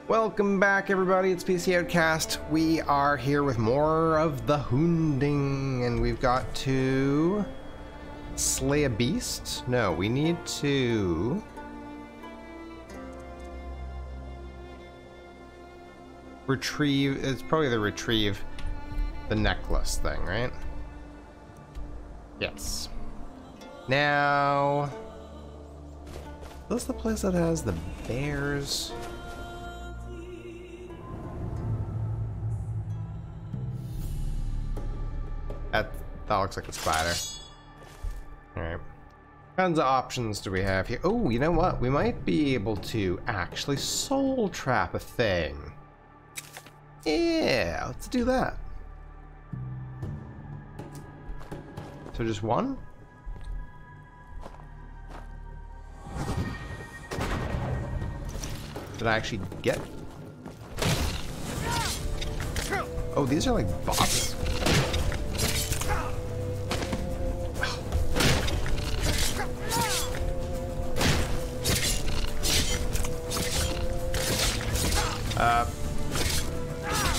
Welcome back, everybody. It's PC Outcast. We are here with more of the HoonDing, and we've got to slay a beast. No, we need to retrieve. It's probably the retrieve the necklace thing, right? Yes. Now, this is the place that has the bears. That looks like a spider. Alright. What kinds of options do we have here? Oh, you know what? We might be able to actually soul trap a thing. Yeah, let's do that. So just one? Did I actually get? Oh, these are like bots.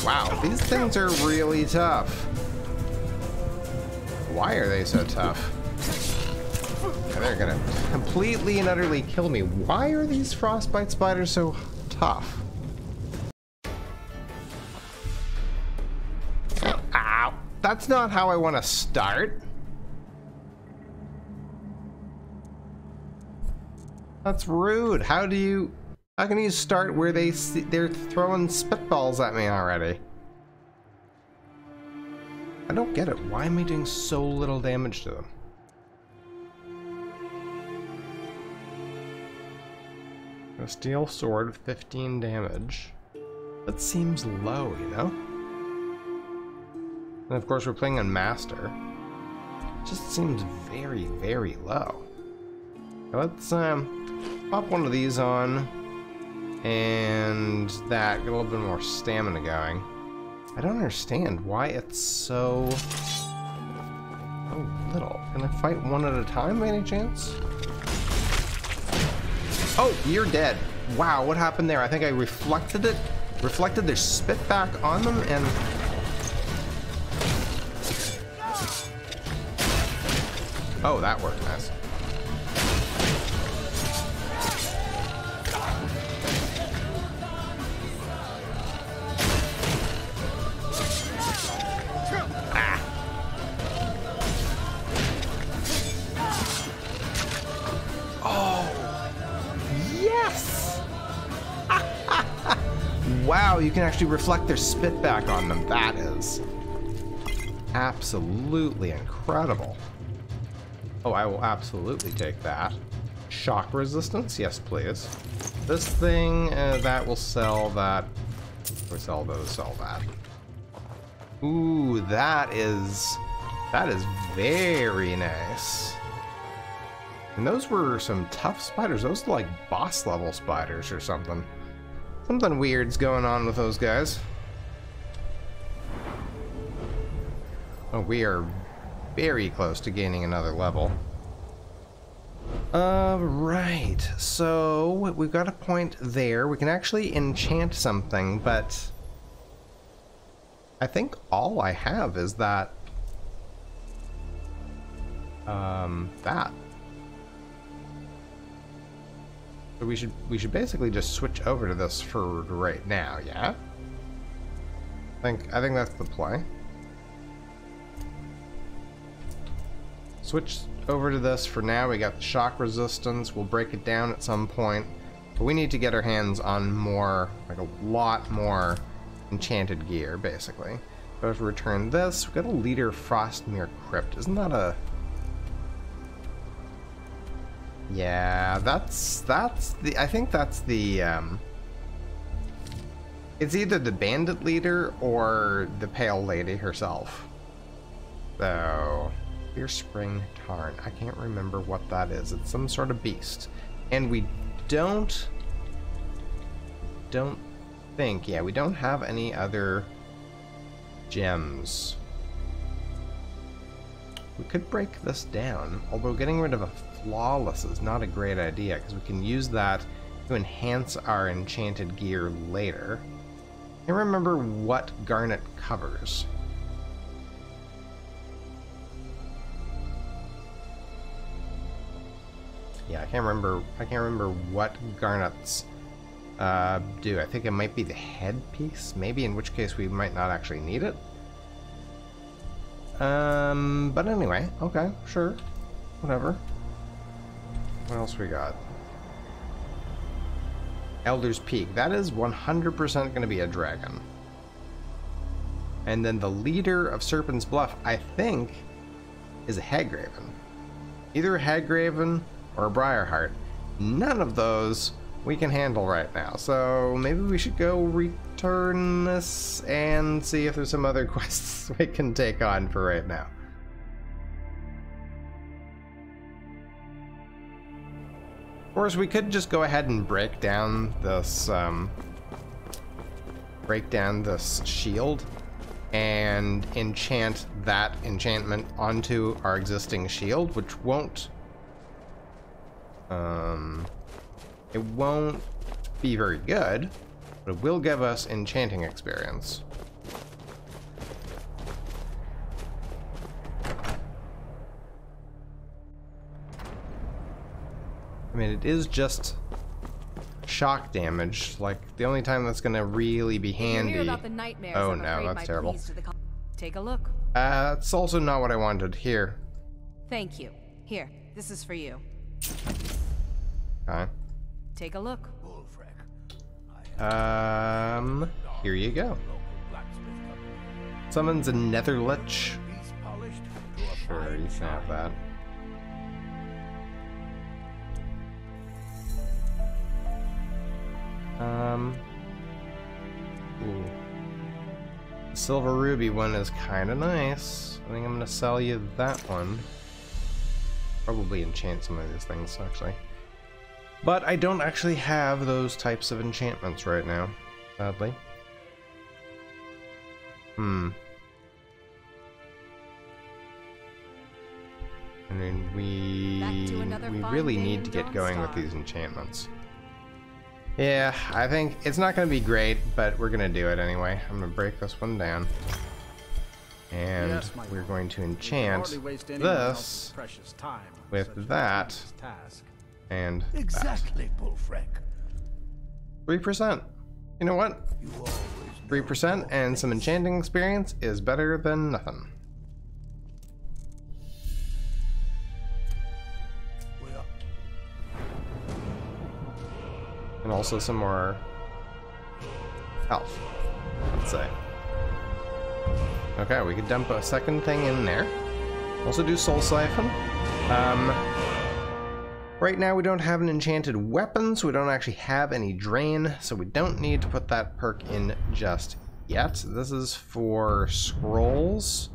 Wow, these things are really tough. Why are they so tough? They're gonna completely and utterly kill me. Why are these frostbite spiders so tough? Ow! That's not how I want to start. That's rude. How can you start where they're throwing spitballs at me already? I don't get it. Why am I doing so little damage to them? A steel sword, 15 damage. That seems low, you know? And of course we're playing on Master. It just seems very, very low. Let's pop one of these on. And that, get a little bit more stamina going. I don't understand why it's so little. Can I fight one at a time by any chance? Oh, you're dead. Wow, what happened there? I think I reflected their spit back on them, and oh, that worked nice. Wow, you can actually reflect their spit back on them. That is absolutely incredible. Oh, I will absolutely take that. Shock resistance? Yes, please. This thing, that will sell that. Or sell those, sell that. Ooh, that is very nice. And those were some tough spiders. Those are like boss level spiders or something. Something weird's going on with those guys. Oh, we are very close to gaining another level. Right. So we've got a point there. We can actually enchant something, but I think all I have is that. That. So we should basically just switch over to this for right now, yeah? I think that's the play. Switch over to this for now. We got the shock resistance. We'll break it down at some point. But we need to get our hands on more, like a lot more enchanted gear, basically. So if we return this, we've got a Leader Frostmere Crypt. Isn't that a... Yeah, that's the, I think that's the, it's either the bandit leader or the pale lady herself. So, Fierce Spring Tarn, I can't remember what that is. It's some sort of beast. And we don't think, yeah, we don't have any other gems. We could break this down, although getting rid of a flawless is not a great idea, because we can use that to enhance our enchanted gear later. I can't remember what garnet covers. Yeah, I can't remember what garnets do. I think it might be the headpiece, maybe, in which case we might not actually need it. But anyway, okay, sure, whatever. What else we got? Elder's Peak. That is 100% going to be a dragon. And then the leader of Serpent's Bluff, I think, is a Hagraven. Either a Hagraven or a Briarheart. None of those we can handle right now. So maybe we should go return this and see if there's some other quests we can take on for right now. Of course, we could just go ahead and break down this shield and enchant that enchantment onto our existing shield, which won't it won't be very good, but it will give us enchanting experience. I mean, it is just shock damage. Like, the only time that's gonna really be handy. Oh no, that's terrible. Take a look. It's also not what I wanted. Here. Thank you. Here, this is for you. Okay. Take a look. Here you go. Summons a Netherlich. Sure, you can have that. Ooh. The Silver Ruby one is kind of nice. I think I'm gonna sell you that one. Probably enchant some of these things, actually. But I don't actually have those types of enchantments right now, sadly. I mean, we really need to get going with these enchantments. Yeah, I think it's not going to be great, but we're going to do it anyway. I'm going to break this one down. And yes, we're going to enchant this with that and exactly, Bullfreg. 3%. You know what? 3% and some enchanting experience is better than nothing. And also some more health, let's say. Okay, we could dump a second thing in there. Also do Soul Siphon. Right now we don't have an enchanted weapon, so we don't actually have any drain, so we don't need to put that perk in just yet. This is for scrolls.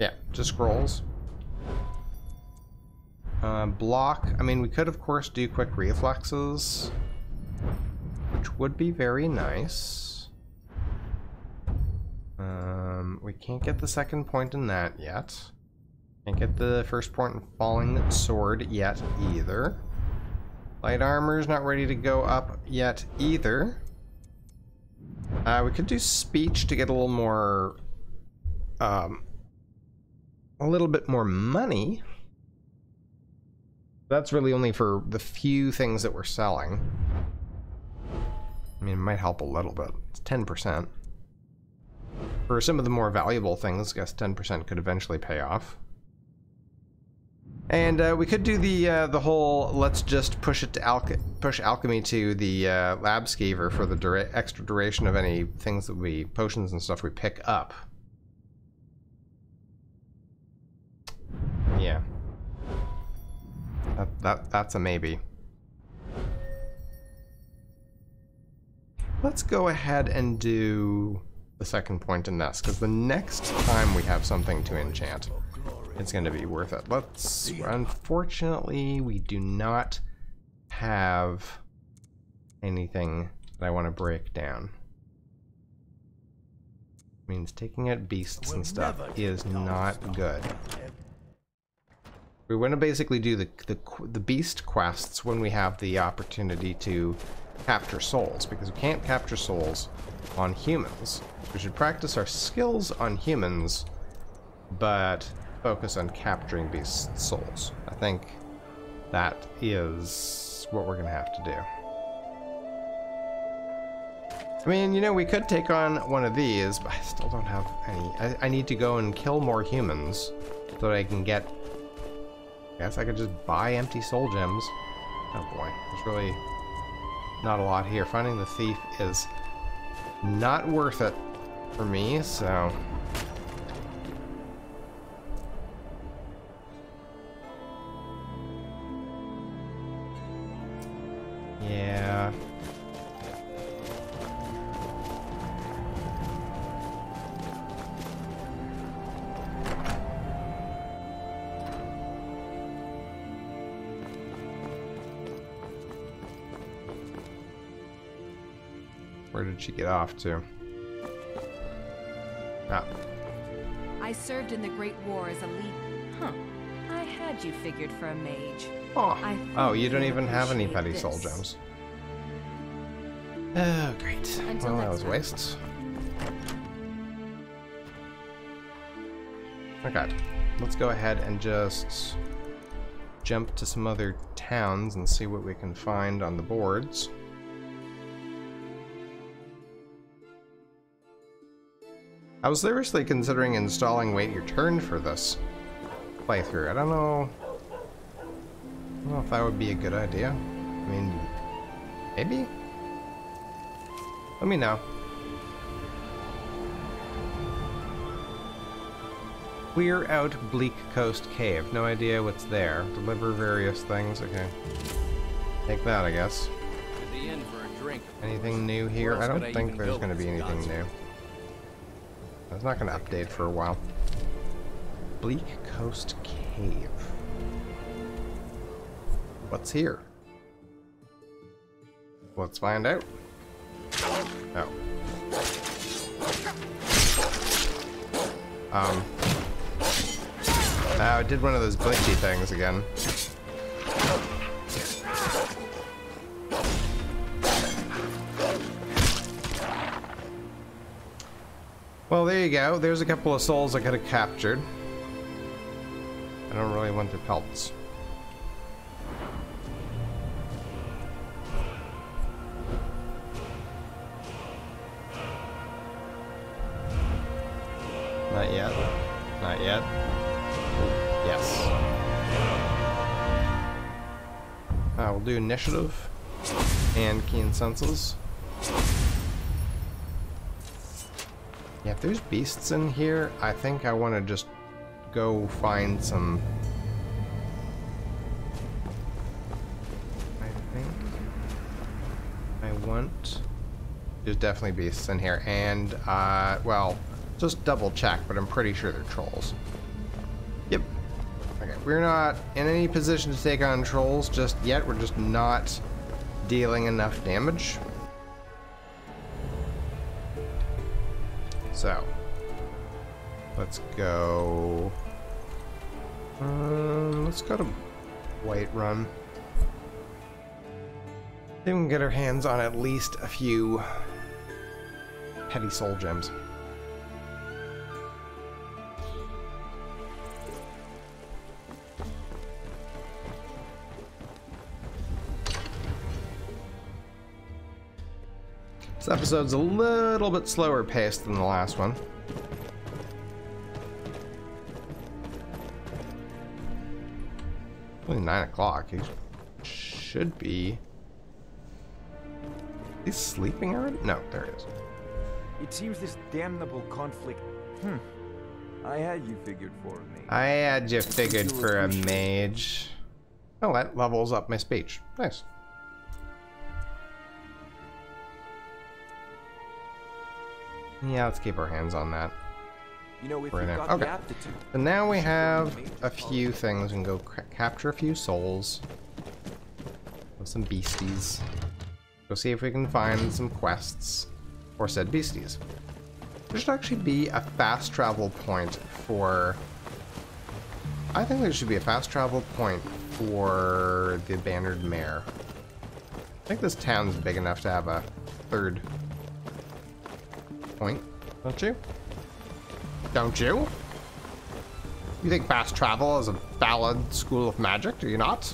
Yeah, just scrolls. Block. I mean, we could of course do quick reflexes, which would be very nice. We can't get the second point in that yet. Can't get the first point in falling sword yet either. Light armor's not ready to go up yet either. We could do speech to get a little more, a little bit more money. That's really only for the few things that we're selling. I mean, it might help a little bit. It's 10%. For some of the more valuable things, I guess 10% could eventually pay off. And we could do the whole let's just push it to push alchemy to the lab skeever for the extra duration of any things that we potions and stuff we pick up. Yeah. That's a maybe. Let's go ahead and do the second point in this, because the next time we have something to enchant, it's going to be worth it. Unfortunately, we do not have anything that I want to break down. Means taking out beasts and stuff is not good. We want to basically do the beast quests when we have the opportunity to capture souls, because we can't capture souls on humans. We should practice our skills on humans, but focus on capturing beast souls. I think that is what we're going to have to do. I mean, you know, we could take on one of these, but I still don't have any. I need to go and kill more humans so that I can get... I guess I could just buy empty soul gems. Oh boy, there's really not a lot here. Finding the thief is not worth it for me, so... yeah... Where did she get off to? Ah. I served in the Great War as a lead. Huh. I had you figured for a mage. Oh, you don't even have any petty soul gems. Oh, great. Well, that was a waste. Okay. Let's go ahead and just jump to some other towns and see what we can find on the boards. I was seriously considering installing Wait Your Turn for this playthrough. I don't know if that would be a good idea. I mean, maybe? Let me know. Clear out Bleak Coast Cave. No idea what's there. Deliver various things. Okay. Take that, I guess. To the inn for a drink. Anything new here? I don't think there's going to be anything new. It's not going to update for a while. Bleak Coast Cave. What's here? Let's find out. Oh. I did one of those glitchy things again. Well, there you go. There's a couple of souls I could have captured. I don't really want their pelts. Not yet. Not yet. Ooh, yes. We'll do initiative and keen senses. Yeah, if there's beasts in here, I think I want to just go find some... I think I want... There's definitely beasts in here, and, well, just double check, but I'm pretty sure they're trolls. Yep. Okay, we're not in any position to take on trolls just yet. We're just not dealing enough damage. So, let's go to Whiterun. Then we can get our hands on at least a few petty soul gems. This episode's a little bit slower paced than the last one. Only 9 o'clock. He should be... He's sleeping already? No, there it is. It seems this damnable conflict... I had you figured for me. I had you figured for a mage. Oh, that levels up my speech. Nice. Yeah, let's keep our hands on that. You know, if Right you've now. got the Okay. aptitude. So now we have a few things. We can go capture a few souls. With some beasties. Go see if we can find some quests for said beasties. There should actually be a fast travel point for I think there should be a fast travel point for the Bannered Mare. I think this town's big enough to have a third point, don't you? Don't you? You think fast travel is a valid school of magic, do you not?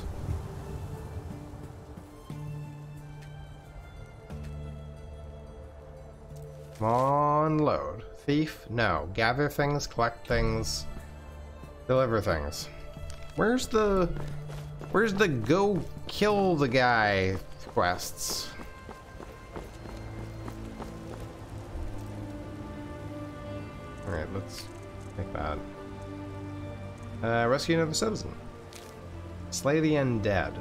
Come on, load. Thief? No. Gather things, collect things, deliver things. Where's the go kill the guy quests? Alright, let's take that. Rescue another citizen. Slay the undead.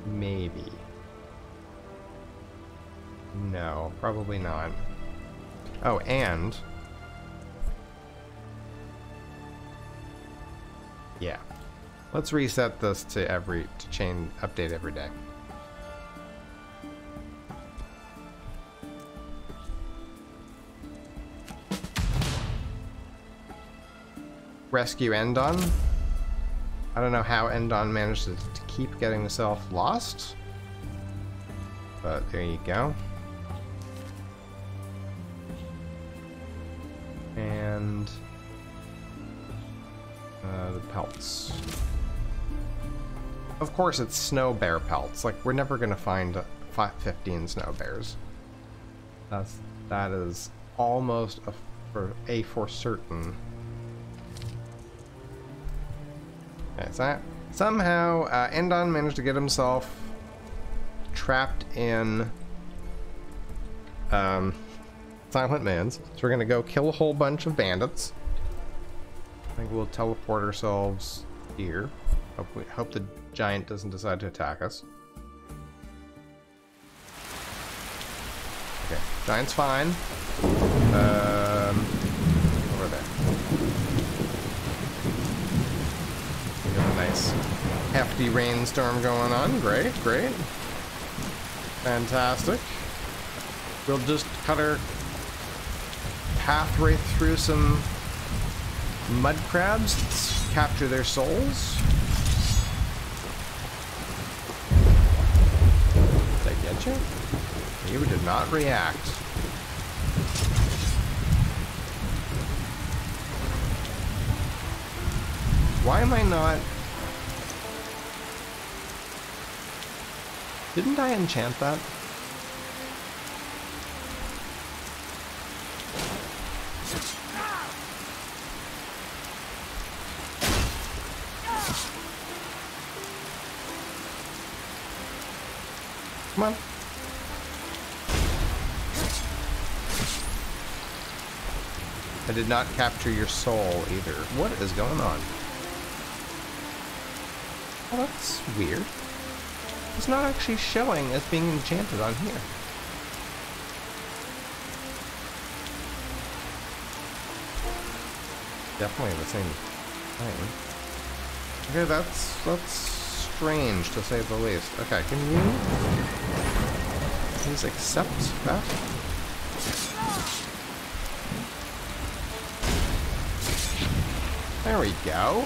Maybe. No, probably not. Oh, and... yeah. Let's reset this to update every day. Rescue Endon. I don't know how Endon managed to keep getting himself lost, but there you go. And the pelts. Of course, it's snow bear pelts. Like, we're never gonna find 15 snow bears. That is almost for certain. Okay, so somehow Endon managed to get himself trapped in Silent Mines. So we're gonna go kill a whole bunch of bandits. I think we'll teleport ourselves here. Hope the giant doesn't decide to attack us. Okay, giant's fine. Over there. We got a nice hefty rainstorm going on. Great, great. Fantastic. We'll just cut our path right through some mud crabs. Let's capture their souls. Did I get you? You did not react. Why am I not... Didn't I enchant that? Come on. I did not capture your soul either. What is going on? Oh, that's weird. It's not actually showing as being enchanted on here. Definitely the same thing. Okay, that's strange to say the least. Okay, can you please accept that? There we go.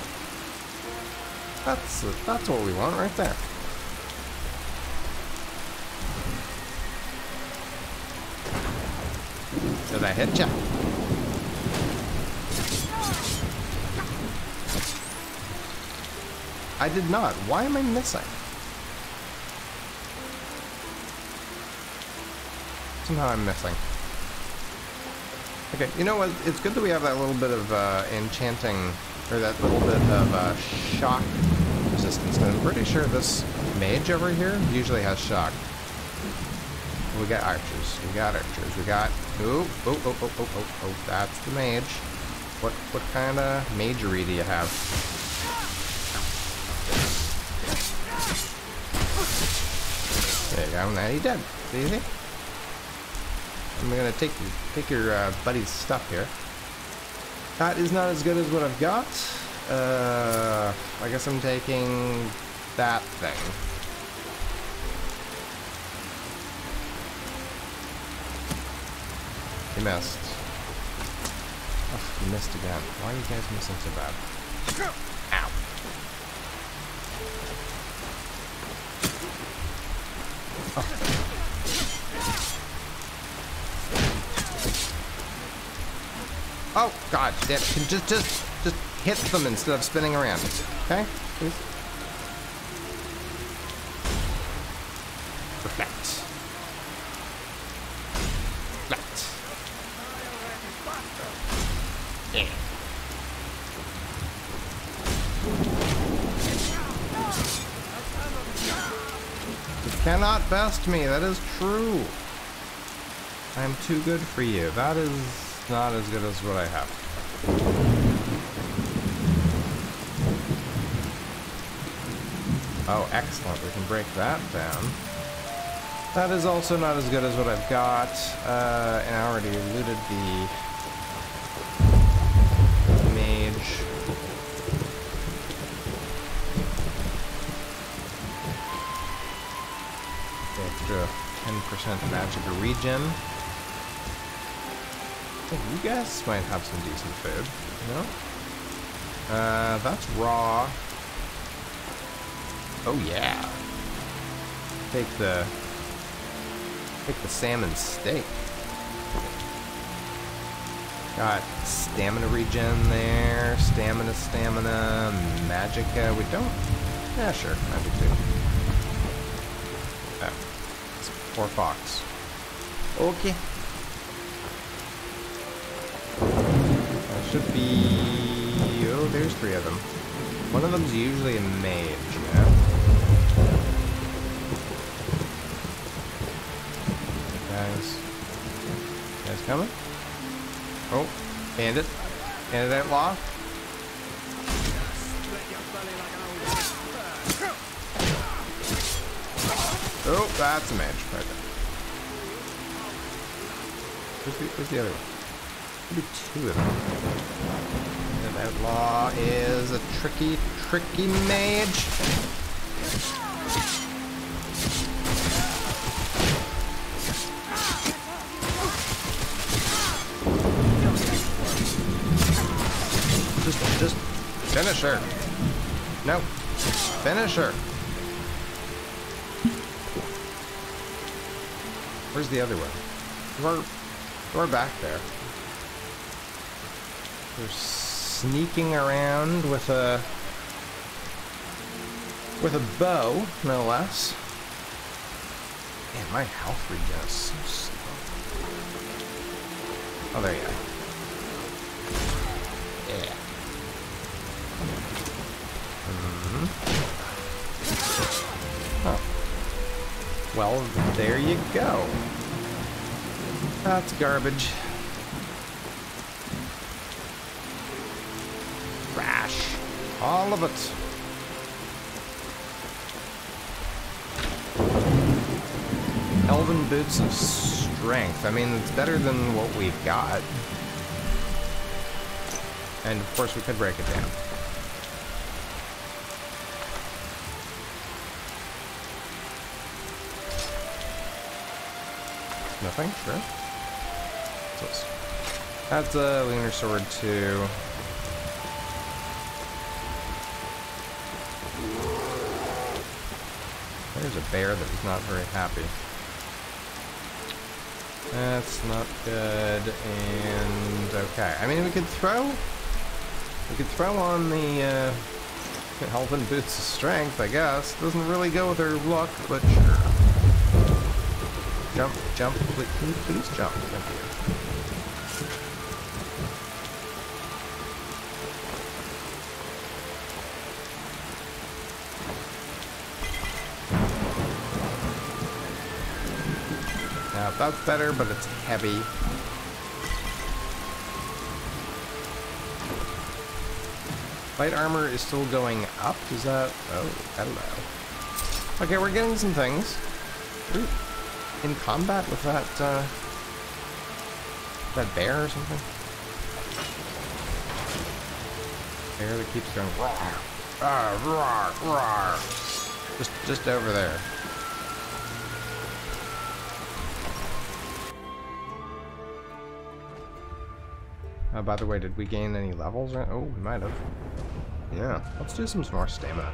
That's what we want right there. Did I hit ya? I did not. Why am I missing? Somehow I'm missing. Okay, you know what? It's good that we have that little bit of enchanting, or that little bit of shock resistance. And I'm pretty sure this mage over here usually has shock. We got archers. We got archers. We got... Oh, that's the mage. What kind of magery do you have? There you go. Now you're dead. See? I'm gonna take your buddy's stuff here. That is not as good as what I've got. I guess I'm taking that thing. You missed. Oh, you missed again. Why are you guys missing so bad? Ow. Oh God! Just hit them instead of spinning around. Okay, please. Reflect. Reflect. Yeah. You cannot best me. That is true. I am too good for you. That is not as good as what I have. Oh, excellent. We can break that down. That is also not as good as what I've got. And I already looted the mage. The extra 10% magic regen. Oh, you guys might have some decent food. No? That's raw. Oh yeah. Take the salmon steak. Got stamina regen there, stamina, magicka. We don't. Yeah, sure, magic too. Oh, it's poor fox. Okay. That should be. Oh, there's 3 of them. One of them's usually a mage, yeah. Guys coming? Oh, bandit outlaw. Oh, that's a mage right there. Where's the other one? Maybe 2 of them. Bandit outlaw is a tricky mage. Just finish her. No. Finish her. Where's the other one? We're back there. They're sneaking around with a bow, no less. Man, my health regen is so slow. Oh, there you go. Yeah. Oh. Well, there you go. That's garbage. Trash. All of it. Elven boots of strength. I mean, it's better than what we've got. And of course we could break it down. Nothing? Sure. What's this? That's a lunar sword too. There's a bear that is not very happy. That's not good. And okay. I mean, we could throw on the Elven boots of strength, I guess. Doesn't really go with her luck, but sure. Jump, please jump. Thank you. Now that's better, but it's heavy. Light armor is still going up. Is that? Oh, hello. Okay, we're getting some things. Ooh. In combat with that bear or something? Bear that keeps going roar, roar, roar. Just over there. By the way, did we gain any levels? Oh, we might have. Yeah, let's do some more stamina.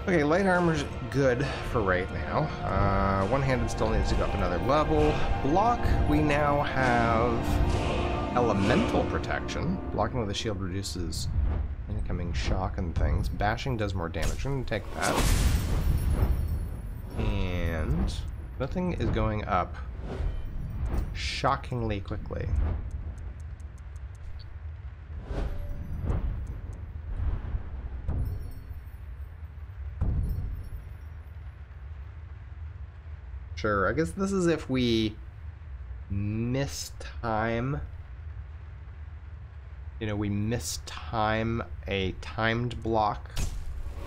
Okay, light armor's good for right now. One-handed still needs to go up another level. Block, we now have elemental protection. Blocking with a shield reduces incoming shock and things. Bashing does more damage. I'm gonna take that. And nothing is going up shockingly quickly. Sure, I guess this is if we miss time. You know, we miss time a timed block.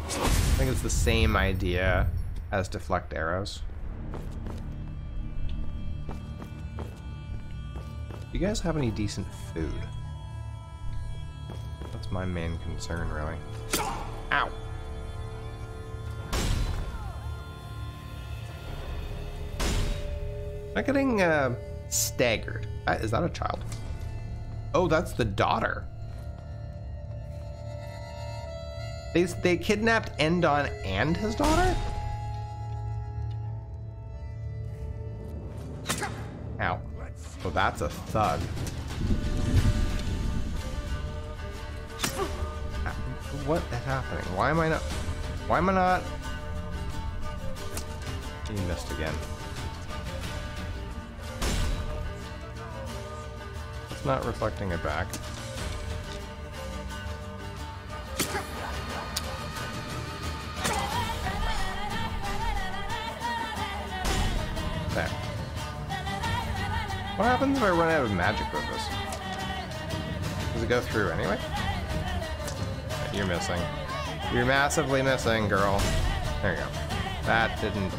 I think it's the same idea as deflect arrows. Do you guys have any decent food? That's my main concern, really. Ow! I'm getting staggered. Is that a child? Oh, that's the daughter. They kidnapped Endon and his daughter? Ow. Oh, that's a thug. What is happening? Why am I not? You missed again. It's not reflecting it back. There. What happens if I run out of magic with this? Does it go through anyway? You're missing. You're massively missing, girl. There you go. That didn't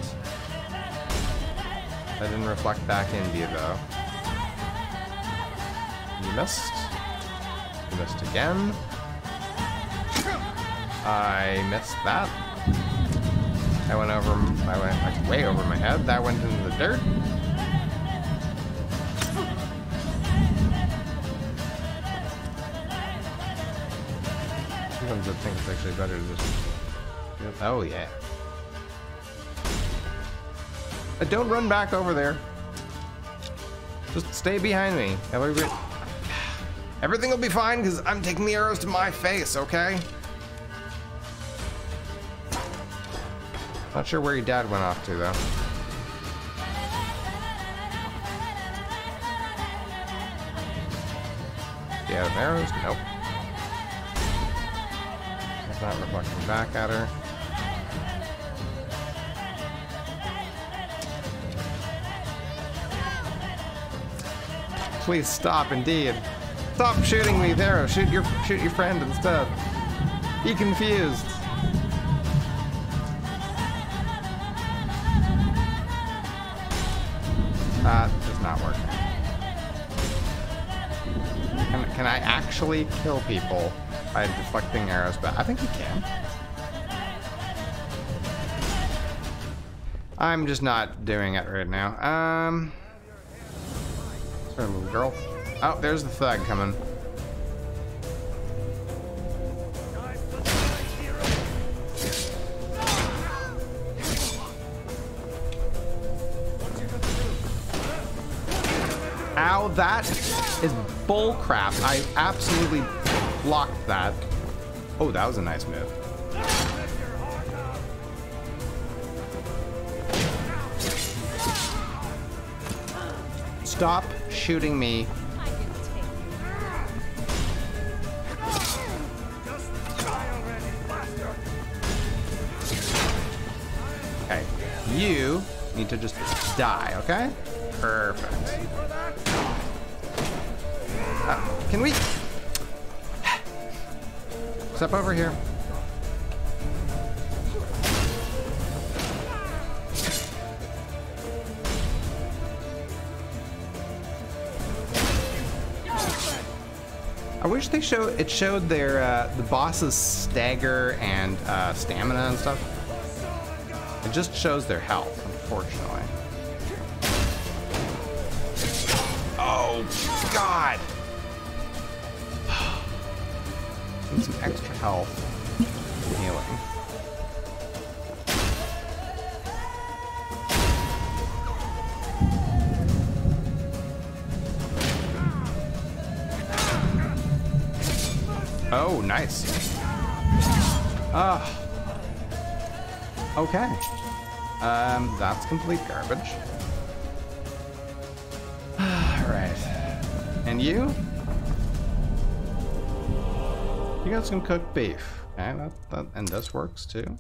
reflect back into you, though. You missed. You missed again. I missed that. I went like way over my head. That went into the dirt. Sometimes I think it's actually better to just... Oh, yeah. Don't run back over there. Just stay behind me. Everything will be fine because I'm taking the arrows to my face, okay? Not sure where your dad went off to, though. Do you have arrows? Nope. It's not reflecting back at her. Please stop, indeed. Stop shooting me there. Shoot your friend instead. Be confused. That is not working. Can I actually kill people by deflecting arrows? But I think you can. I'm just not doing it right now. Sorry, little girl. Oh, there's the thug coming. Ow, that is bull crap. I absolutely blocked that. Oh, that was a nice move. Stop shooting me. Okay, you need to just die, okay? Perfect. Can we step over here? I wish they showed their the bosses stagger and stamina and stuff. It just shows their health, unfortunately. Oh God! Need some extra health and healing. Oh, nice. Okay. That's complete garbage. Alright. And you? You got some cooked beef. Okay, and this works too.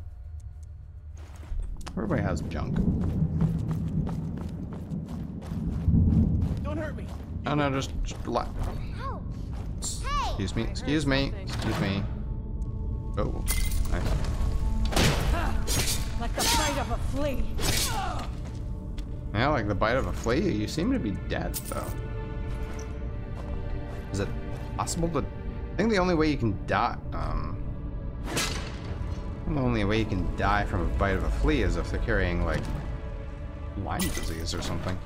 Everybody has junk. Don't hurt me. Oh no, just Oh. Hey. excuse me, excuse me, excuse me. Oh, nice. Like the bite of a flea. Yeah, like the bite of a flea. You seem to be dead, though. Is it possible to... I think the only way you can die... the only way you can die from a bite of a flea is if they're carrying, like, Lyme disease or something.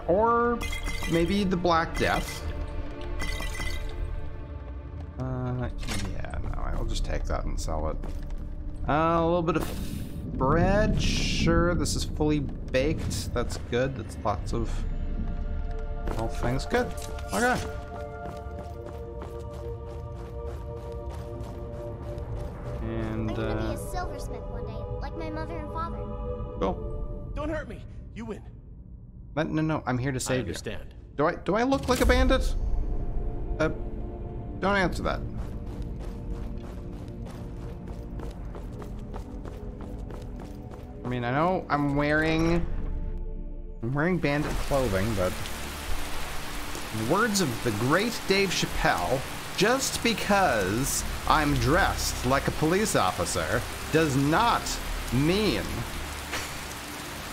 Or maybe the Black Death. Yeah, no, I'll just take that and sell it. A little bit of bread, sure. This is fully baked. That's good. That's lots of all things. Good. Okay. And I'm gonna be a silversmith one day, like my mother and father. cool. Don't hurt me. You win. No, I'm here to I save you. understand. Do I look like a bandit? Don't answer that. I mean, I know I'm wearing bandit clothing, but in the words of the great Dave Chappelle, just because I'm dressed like a police officer does not mean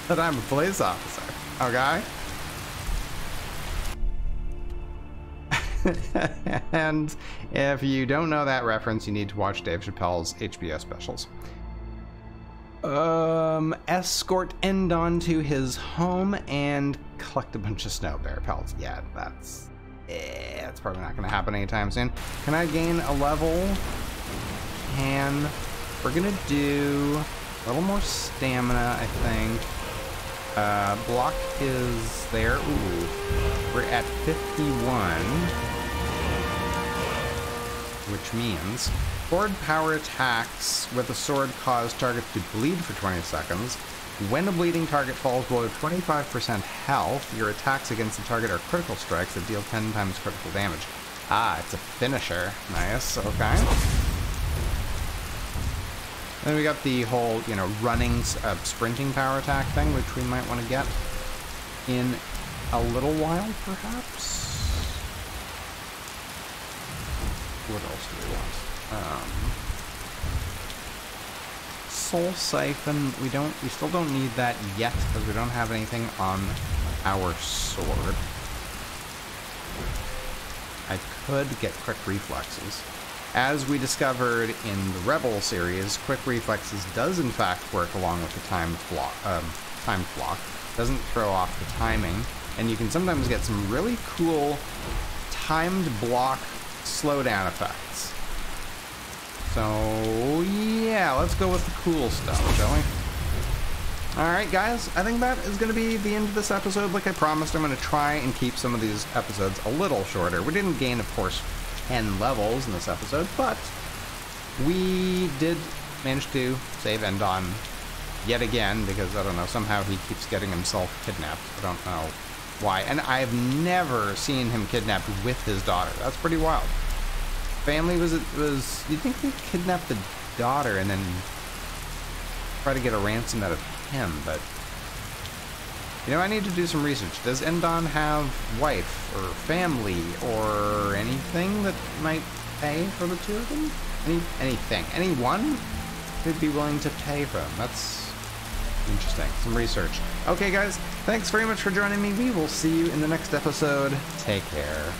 that I'm a police officer, okay? And if you don't know that reference, you need to watch Dave Chappelle's HBO specials. Escort Endon to his home and collect a bunch of snow bear pelts. Yeah, that's probably not going to happen anytime soon. Can I gain a level? We're going to do a little more stamina, I think. Block is there. Ooh, we're at 51. Which means sword power attacks with a sword cause targets to bleed for 20 seconds. When a bleeding target falls below 25% health, your attacks against the target are critical strikes that deal 10 times critical damage. Ah, it's a finisher. Nice, okay. Then we got the whole, running, sprinting power attack thing, which we might want to get in a little while, perhaps. What else do we want? Soul Siphon, we still don't need that yet because we don't have anything on our sword. I could get quick reflexes. As we discovered in the Rebel series, quick reflexes does in fact work along with the time block. Doesn't throw off the timing, and you can sometimes get some really cool timed block slowdown effects. So yeah, let's go with the cool stuff, shall we? Alright guys, I think that is going to be the end of this episode. Like I promised, I'm going to try and keep some of these episodes a little shorter. We didn't gain, of course, 10 levels in this episode, but we did manage to save Endon yet again, because, I don't know, somehow he keeps getting himself kidnapped. I don't know why. And I've never seen him kidnapped with his daughter. That's pretty wild. Family was you'd think they'd kidnap the daughter and then try to get a ransom out of him, but I need to do some research. Does Endon have wife or family or anything that might pay for the two of them? Anything? Anyone who'd be willing to pay for them? That's interesting. Some research. Okay, guys, thanks very much for joining me. We will see you in the next episode. Take care.